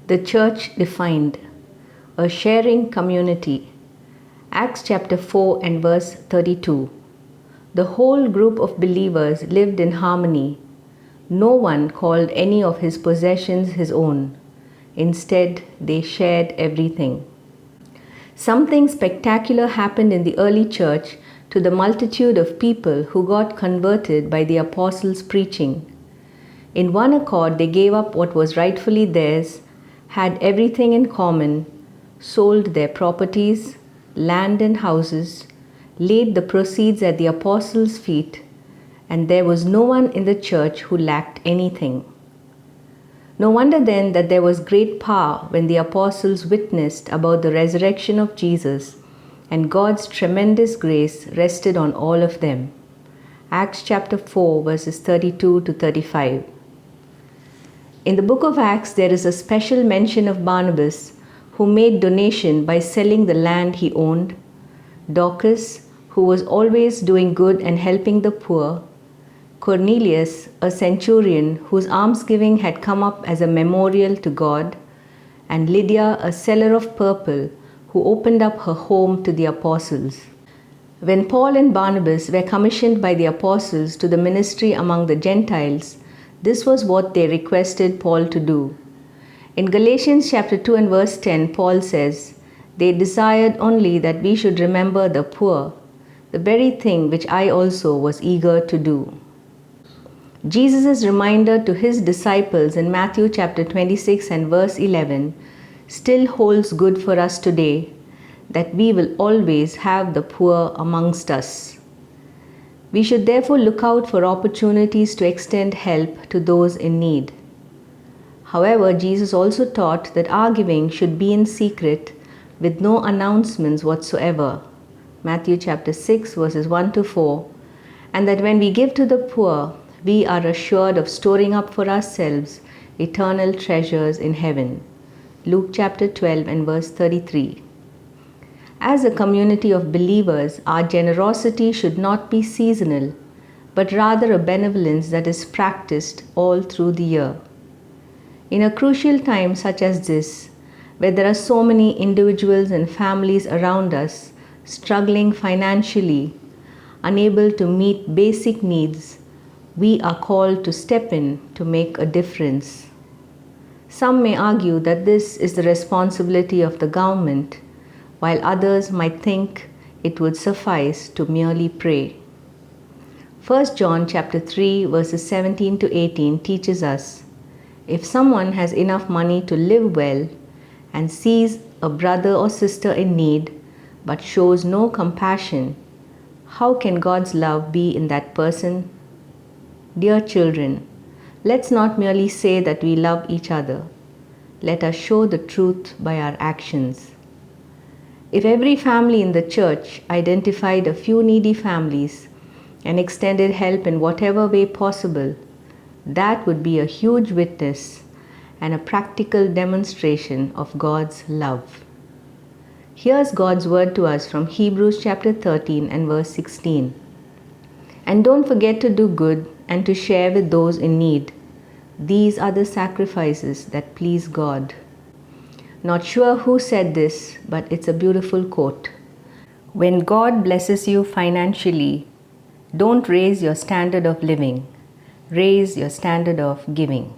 The church defined, a sharing community. Acts chapter 4 and verse 32. The whole group of believers lived in harmony. No one called any of his possessions his own. Instead, they shared everything. Something spectacular happened in the early church to the multitude of people who got converted by the apostles' preaching. In one accord, they gave up what was rightfully theirs, had everything in common, sold their properties, land and houses, laid the proceeds at the apostles' feet, and there was no one in the church who lacked anything. No wonder then that there was great power when the apostles witnessed about the resurrection of Jesus, and God's tremendous grace rested on all of them. Acts chapter 4 verses 32 to 35. In the book of Acts, there is a special mention of Barnabas, who made donation by selling the land he owned, Dorcas, who was always doing good and helping the poor, Cornelius, a centurion whose almsgiving had come up as a memorial to God, and Lydia, a seller of purple, who opened up her home to the apostles. When Paul and Barnabas were commissioned by the apostles to the ministry among the Gentiles, this was what they requested Paul to do. In Galatians chapter 2 and verse 10, Paul says, "They desired only that we should remember the poor, the very thing which I also was eager to do." Jesus' reminder to his disciples in Matthew chapter 26 and verse 11 still holds good for us today, that we will always have the poor amongst us. We should therefore look out for opportunities to extend help to those in need. However, Jesus also taught that our giving should be in secret with no announcements whatsoever. Matthew chapter 6 verses 1 to 4, and that when we give to the poor, we are assured of storing up for ourselves eternal treasures in heaven. Luke chapter 12 and verse 33. As a community of believers, our generosity should not be seasonal, but rather a benevolence that is practiced all through the year. In a crucial time such as this, where there are so many individuals and families around us struggling financially, unable to meet basic needs, we are called to step in to make a difference. Some may argue that this is the responsibility of the government, while others might think it would suffice to merely pray. 1 John chapter 3 verses 17 to 18 teaches us, if someone has enough money to live well and sees a brother or sister in need but shows no compassion, how can God's love be in that person? Dear children, let's not merely say that we love each other. Let us show the truth by our actions. If every family in the church identified a few needy families and extended help in whatever way possible, that would be a huge witness and a practical demonstration of God's love. Here's God's word to us from Hebrews chapter 13 and verse 16. And don't forget to do good and to share with those in need. These are the sacrifices that please God. Not sure who said this, but it's a beautiful quote. When God blesses you financially, don't raise your standard of living. Raise your standard of giving.